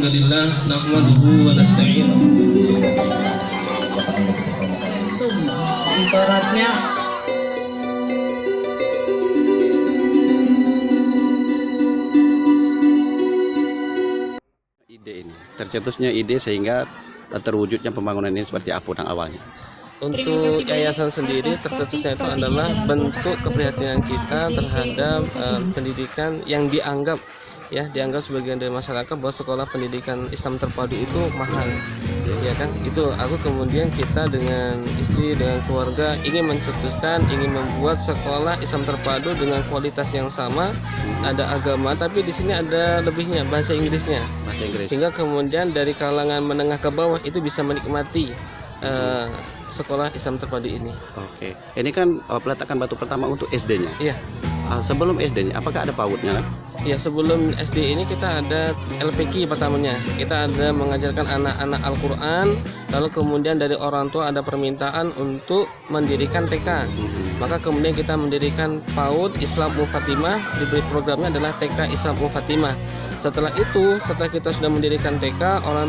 hamdalillah nahmaduhu wa nasta'inuhu. Ibaratnya ide ini, tercetusnya ide sehingga terwujudnya pembangunan ini seperti apa yang awalnya? Untuk yayasan sendiri tercetusnya itu adalah bentuk keprihatinan kita terhadap pendidikan yang dianggap sebagian dari masyarakat bahwa sekolah pendidikan Islam terpadu itu mahal, ya kan? Itu aku kemudian kita dengan istri dengan keluarga ingin mencetuskan, ingin membuat sekolah Islam terpadu dengan kualitas yang sama, ada agama tapi di sini ada lebihnya bahasa Inggrisnya, Bahasa Inggris. sehingga kemudian dari kalangan menengah ke bawah itu bisa menikmati sekolah Islam terpadu ini. Oke, ini kan peletakan batu pertama untuk SD-nya. Iya. Sebelum SD-nya, apakah ada PAUD-nya? Ya, sebelum SD ini kita ada LPK pertamanya. Kita ada mengajarkan anak-anak Al-Quran. Lalu kemudian dari orang tua ada permintaan untuk mendirikan TK. Maka kemudian kita mendirikan PAUD Islam Fatimah. Diberi programnya adalah TK Islam Fatimah. Setelah itu, setelah kita sudah mendirikan TK, orang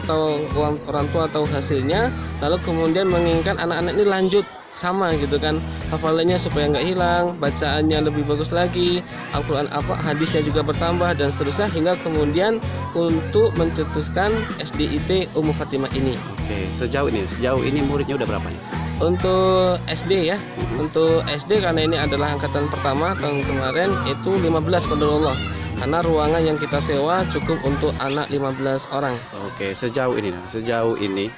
tua tahu hasilnya. Lalu kemudian menginginkan anak-anak ini lanjut sama gitu kan, hafalannya supaya nggak hilang, bacaannya lebih bagus lagi, Al-Quran hadisnya juga bertambah dan seterusnya, hingga kemudian untuk mencetuskan SDIT Fatimah ini. Oke, sejauh ini muridnya udah berapa nih? Untuk SD ya, untuk SD karena ini adalah angkatan pertama tahun kemarin itu 15 qadarullah. Karena ruangan yang kita sewa cukup untuk anak 15 orang. Oke, sejauh ini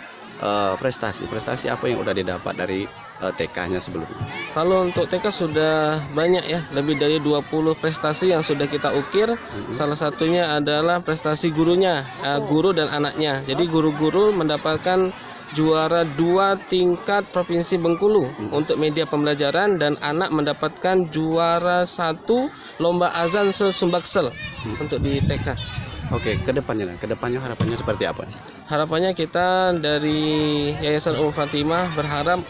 prestasi apa yang udah didapat dari TK-nya sebelumnya? Kalau untuk TK sudah banyak ya, lebih dari 20 prestasi yang sudah kita ukir. Salah satunya adalah prestasi gurunya, guru dan anaknya. Jadi guru-guru mendapatkan juara 2 tingkat Provinsi Bengkulu untuk media pembelajaran, dan anak mendapatkan juara 1 lomba azan se-Sumbaksel untuk di TK. Oke, kedepannya harapannya seperti apa? Harapannya kita dari Yayasan Fatimah berharap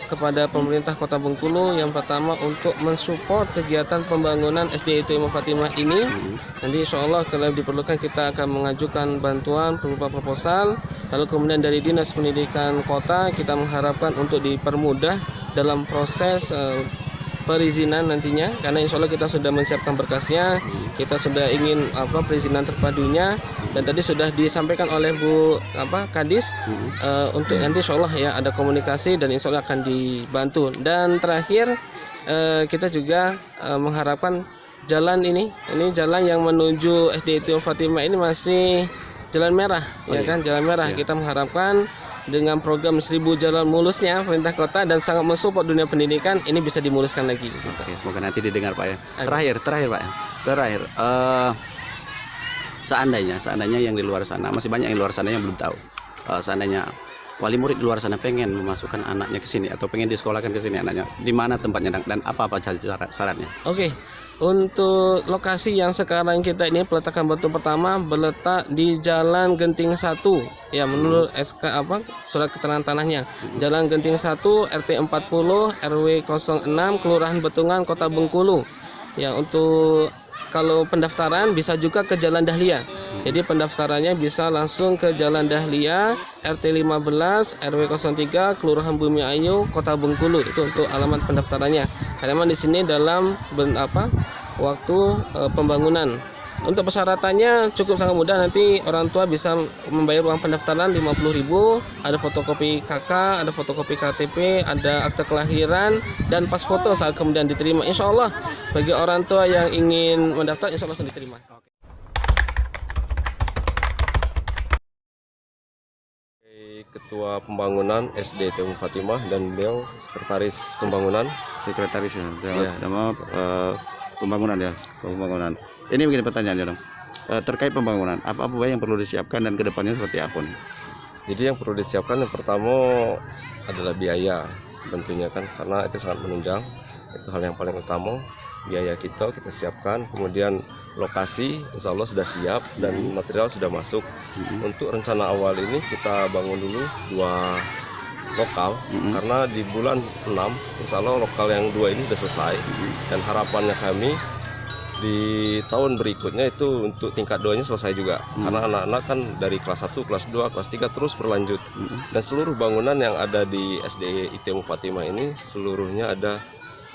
kepada pemerintah Kota Bengkulu yang pertama untuk mensupport kegiatan pembangunan SDIT Fatimah ini. Nanti insya Allah kalau diperlukan kita akan mengajukan bantuan berupa proposal. Lalu kemudian dari Dinas Pendidikan Kota kita mengharapkan untuk dipermudah dalam proses perizinan nantinya, karena insya Allah kita sudah menyiapkan berkasnya, kita sudah ingin perizinan terpadunya, dan tadi sudah disampaikan oleh Bu Kadis untuk nanti insya Allah ya ada komunikasi dan insya Allah akan dibantu. Dan terakhir kita juga mengharapkan jalan ini jalan yang menuju SDIT Fatimah ini masih jalan merah, kan jalan merah. Kita mengharapkan dengan program 1000 jalan mulusnya pemerintah kota dan sangat mensupport dunia pendidikan, ini bisa dimuluskan lagi. Oke, semoga nanti didengar Pak ya. Terakhir Pak. Seandainya yang di luar sana, masih banyak yang di luar sana yang belum tahu. Seandainya wali murid di luar sana pengen memasukkan anaknya ke sini atau pengen disekolahkan ke sini anaknya, di mana tempatnya dan apa syaratnya? Oke. Untuk lokasi yang sekarang kita ini peletakan batu pertama berletak di Jalan Genting 1 ya, menurut SK surat keterangan tanahnya. Jalan Genting 1 RT 40 RW 06 Kelurahan Betungan Kota Bengkulu. Ya, untuk kalau pendaftaran bisa juga ke Jalan Dahlia. Jadi pendaftarannya bisa langsung ke Jalan Dahlia RT 15 RW 03 Kelurahan Bumi Ayu Kota Bengkulu. Itu untuk alamat pendaftarannya. Karena memang di sini dalam waktu pembangunan. Untuk persyaratannya cukup sangat mudah, nanti orang tua bisa membayar uang pendaftaran 50.000, ada fotokopi KK, ada fotokopi KTP, ada akte kelahiran dan pas foto saat kemudian diterima. Insya Allah bagi orang tua yang ingin mendaftar insya Allah langsung diterima. Ketua Pembangunan SDIT Fatimah dan beliau Sekretaris Pembangunan. Sekretaris ya. Pembangunan. Ini begini pertanyaannya dong. Terkait pembangunan, apa yang perlu disiapkan dan kedepannya seperti apa nih? Jadi yang perlu disiapkan yang pertama adalah biaya tentunya kan, karena itu sangat menunjang. Itu hal yang paling utama. Biaya kita siapkan, kemudian lokasi insya Allah sudah siap dan material sudah masuk. Untuk rencana awal ini kita bangun dulu 2 lokal, karena di bulan 6 insya Allah lokal yang 2 ini sudah selesai, dan harapannya kami di tahun berikutnya itu untuk tingkat 2-nya selesai juga. Karena anak-anak kan dari kelas 1, kelas 2, kelas 3 terus berlanjut. Dan seluruh bangunan yang ada di SD IT Ummu Fatimah ini seluruhnya ada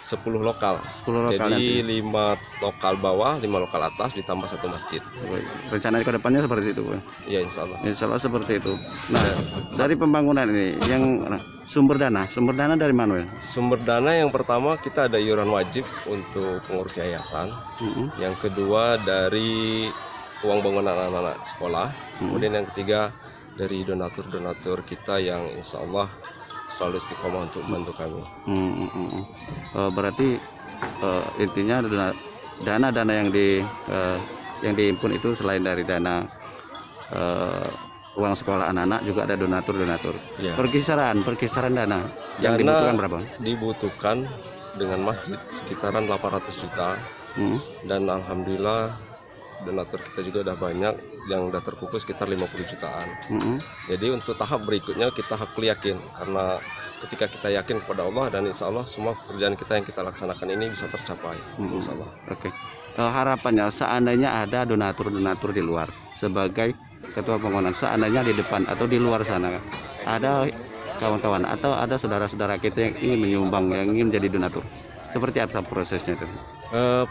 10 lokal. 10 lokal Jadi nanti. 5 lokal bawah, 5 lokal atas ditambah 1 masjid. Rencana ke depannya seperti itu, Pak. Ya insya Allah. Insya Allah seperti itu. Nah, dari pembangunan ini yang sumber dana dari mana ya? Sumber dana yang pertama kita ada iuran wajib untuk pengurus yayasan. Yang kedua dari uang bangunan anak-anak sekolah. Kemudian yang ketiga dari donatur-donatur kita yang insya Allah selalu istiqomah untuk membantu kami. Berarti intinya dana-dana yang dihimpun itu selain dari dana uang sekolah anak-anak juga ada donatur. Ya. Perkisaran dana yang Dana dibutuhkan berapa? Dibutuhkan dengan masjid sekitaran 800 juta. Dan alhamdulillah donatur kita juga udah banyak yang udah terkumpul sekitar 50 jutaan. Jadi untuk tahap berikutnya kita hakul yakin, karena ketika kita yakin kepada Allah dan insya Allah semua pekerjaan kita yang kita laksanakan ini bisa tercapai. Insya Allah. Oke. Harapannya seandainya ada donatur di luar sebagai ketua pembangunan, seandainya di depan atau di luar sana ada kawan-kawan atau ada saudara-saudara kita yang ingin menyumbang, yang ingin jadi donatur, seperti apa prosesnya itu?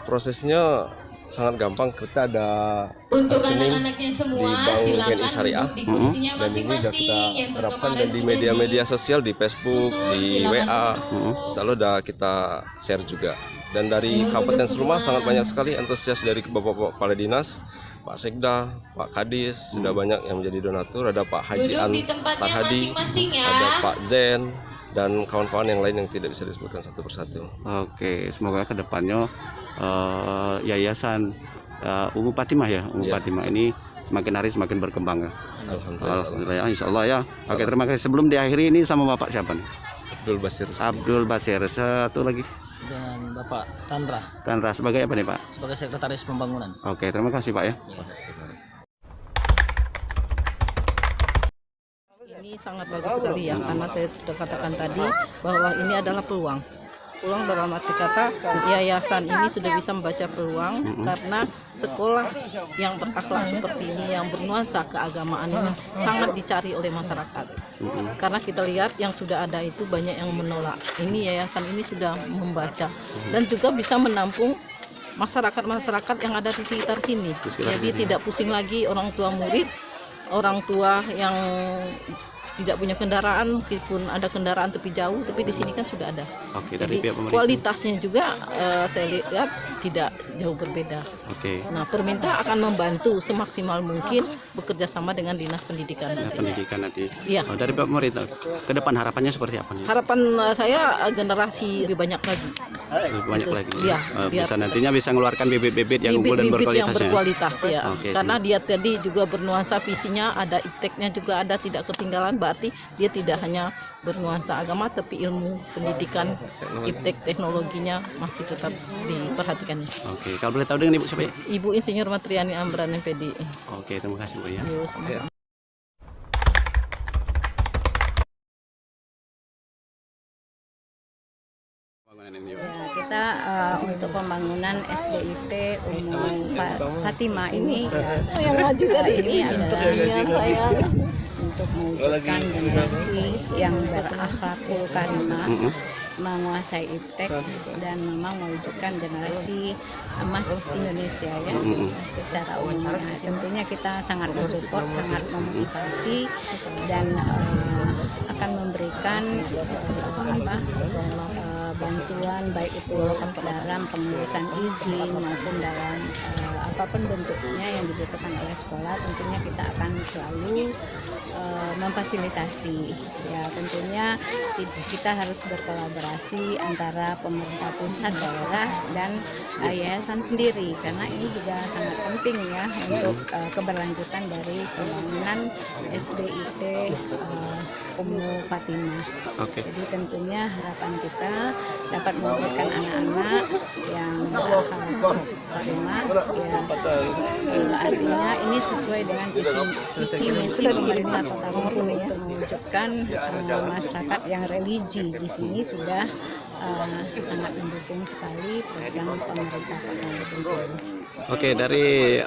Prosesnya sangat gampang. Kita ada untuk rekening anak-anaknya semua di Bank silakan BNI Syariah. duduk di kursinya Dan ini sudah masing-masing kita yang terapkan kemarin dan di sudah media-media sosial, di Facebook, disusun, di silakan WA, duduk. selalu udah kita share juga. Dan dari Ayo, Kabupaten duduk Seluma semua. sangat banyak sekali antusias dari Bapak-Bapak Kepala Dinas, Pak Sekda, Pak Kadis, sudah banyak yang menjadi donatur. Ada Pak Haji Duduk An di tempatnya Tarhadi, masing-masing ya. ada Pak Zen, dan kawan-kawan yang lain yang tidak bisa disebutkan satu persatu. Oke, semoga kedepannya yayasan Ummu Fatimah ya, Ummu Ya, Fatimah ini semakin hari semakin berkembang ya. Alhamdulillah. Alhamdulillah ya, insya Allah ya. Oke, terima kasih. Sebelum diakhiri ini sama Bapak siapa nih? Abdul Basir. Abdul Basir. Satu lagi dengan Bapak Tanra Tanra sebagai apa nih Pak? sebagai Sekretaris Pembangunan. Oke, terima kasih Pak ya. Ini sangat bagus sekali ya, karena saya sudah katakan tadi bahwa ini adalah peluang dalam arti kata yayasan ini sudah bisa membaca peluang karena sekolah yang berakhlak seperti ini, yang bernuansa keagamaan ini sangat dicari oleh masyarakat. Karena kita lihat yang sudah ada itu banyak yang menolak. Ini yayasan ini sudah membaca dan juga bisa menampung masyarakat yang ada di sekitar sini. Jadi tidak pusing lagi orang tua murid, orang tua yang tidak punya kendaraan, meskipun ada kendaraan tapi jauh, tapi di sini kan sudah ada. Oke, dari Jadi pihak pemerintah. kualitasnya juga saya lihat tidak jauh berbeda. Oke. Nah, pemerintah akan membantu semaksimal mungkin bekerja sama dengan dinas pendidikan. Nah, pendidikan nanti. Iya. Dari pihak pemerintah ke depan harapannya seperti apa nih? Harapan saya generasi lebih banyak lagi. Lebih banyak lagi. Iya, Bisa nantinya bisa mengeluarkan bibit-bibit yang unggul dan Bibit-bibit yang berkualitas ya. berkualitas ya. Oke. Karena dia tadi juga bernuansa visinya, ada ipteknya juga ada, tidak ketinggalan, berarti dia tidak hanya bernuansa agama tapi ilmu pendidikan, iptek teknologinya masih tetap diperhatikannya. Oke, kalau boleh tahu dengan Ibu siapa ya? Ibu Insinyur Matriani Amran MPD. Oke, terima kasih Bu ya. Yo, sama-sama. Ya, kita untuk pembangunan SDIT Ummu Fatimah ini Yang maju tadi ini adalah untuk mewujudkan generasi yang berakhlakul karimah, menguasai iptek dan memang mewujudkan generasi emas Indonesia ya secara umum. Nah, tentunya kita sangat mensupport, sangat memotivasi dan akan memberikan bantuan baik itu dalam pengurusan izin maupun dalam apapun bentuknya yang dibutuhkan oleh sekolah. Tentunya kita akan selalu memfasilitasi ya. Tentunya kita harus berkolaborasi antara pemerintah pusat, daerah dan yayasan sendiri karena ini juga sangat penting ya untuk keberlanjutan dari pembangunan SDIT Ummu Fatimah. Oke. Jadi tentunya harapan kita dapat mewujudkan anak-anak yang berhak Fatimah. Artinya ini sesuai dengan visi misi pemerintah Kota Bengkulu untuk mewujudkan masyarakat yang religi. Di sini sudah sangat mendukung sekali program pemerintah Kota Bengkulu. Oke, dari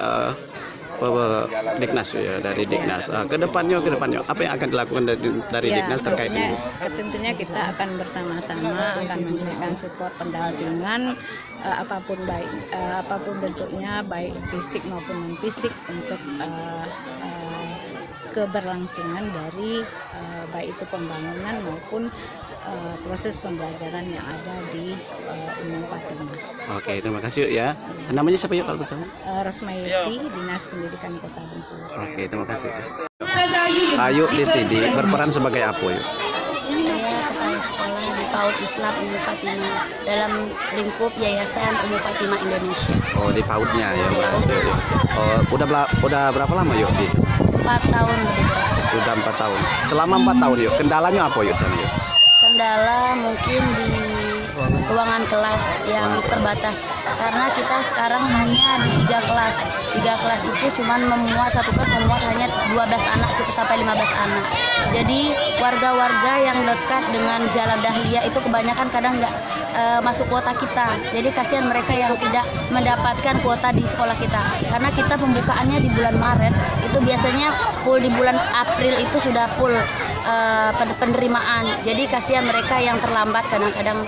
Diknas ya, dari Diknas. Kedepannya apa yang akan dilakukan dari Diknas terkait ini? Tentunya kita akan bersama-sama akan memberikan support pendampingan apapun bentuknya, baik fisik maupun non fisik untuk keberlangsungan dari baik itu pembangunan maupun proses pembelajaran yang ada di Umum Fatimah. Oke, terima kasih yuk ya. Namanya siapa yuk kalau bertemu? Rosmayeti, Dinas Pendidikan Kota Bengkulu. Oke, terima kasih. Ayu di sini berperan sebagai apa yuk? Saya kepala sekolah di PAUD Islam Umum Fatimah dalam lingkup Yayasan Umum Fatimah Indonesia. Oh, di PAUD-nya ya. Oh, udah berapa lama yuk di sini? 4 tahun lebih. Sudah 4 tahun. Selama 4 tahun yuk, kendalanya apa yuk sana yuk? Kendala mungkin di ruangan kelas yang terbatas karena kita sekarang hanya di 3 kelas. 3 kelas itu cuma satu kelas memuat hanya 12 anak sampai 15 anak. Jadi warga-warga yang dekat dengan Jalan Dahlia itu kebanyakan kadang nggak masuk kuota kita. Jadi kasihan mereka yang tidak mendapatkan kuota di sekolah kita. Karena kita pembukaannya di bulan Maret, itu biasanya full di bulan April itu sudah full penerimaan. Jadi kasihan mereka yang terlambat kadang-kadang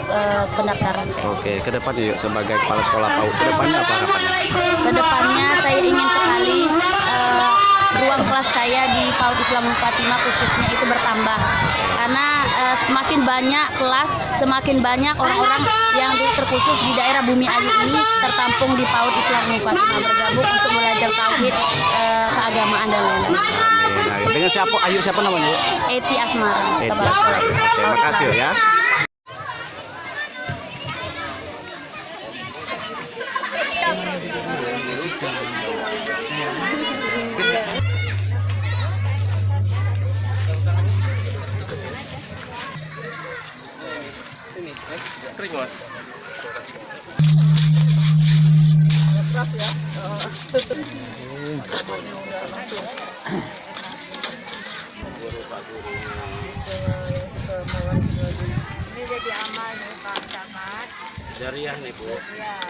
pendaftaran. Oke, ke depan yuk sebagai kepala sekolah PAUD, ke depannya apa harapannya? Kedepannya saya ingin sekali ruang kelas saya di PAUD Islam Fatimah khususnya itu bertambah karena semakin banyak kelas, semakin banyak orang-orang yang terkhusus di daerah Bumi Ayu ini tertampung di PAUD Islam Fatimah bergabung untuk belajar tauhid, keagamaan dan lain-lain. Dengan siapa? Ayu siapa namanya? Eti Asmara, kepala sekolah. Terima kasih ya. Kering mas. Ini jadi amal nih Pak Camat. Jariah nih Bu. Ya.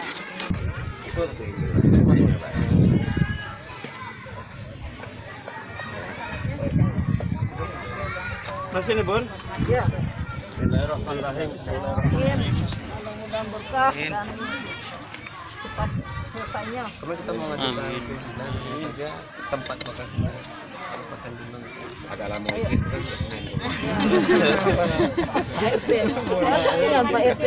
Masih nih Bun? Ya. Bismillahirrahmanirrahim. Mudah-mudahan berkah dan cepat selesainya. Karena kita mau ngajukan ini aja tempat makan dulu. Agak lama mungkin kan Senin. Iya Pak RT.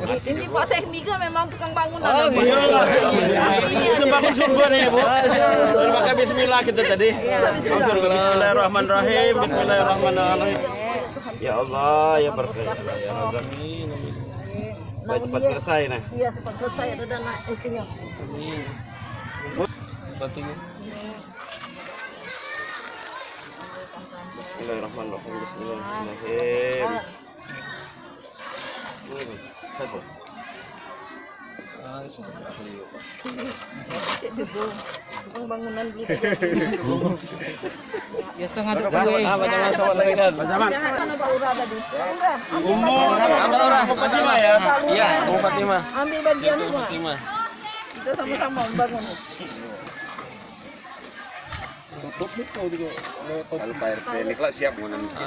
Ini Pak Sehmiga memang tukang bangunan. Oh iya. Itu bangun sumber ya Bu. Maka bismillah kita tadi. Bismillahirrahmanirrahim. Bismillahirrahmanirrahim. Ya Allah, ya berkah ya Allah. Baik cepat selesai nah. Iya cepat selesai ada dana itunya. Batunya. Bismillahirrahmanirrahim. Bismillahirrahmanirrahim. Satu. Tukang bangunan dulu. Biasa ngaduk Jangan sobat lagi kan. Mana Pak Ura tadi? Ada orang. Fatimah ya? Iya, Umum Fatimah. Ambil bagian semua. Fatimah. Kita sama-sama membangun. Kalau Pak RT ini kelak siap mengenai mesti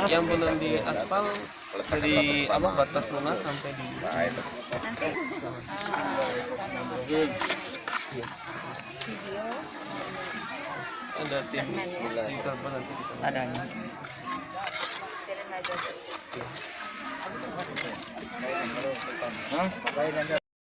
Yang benar di aspal dari apa batas lunas sampai di ada tim telepon nanti adanya.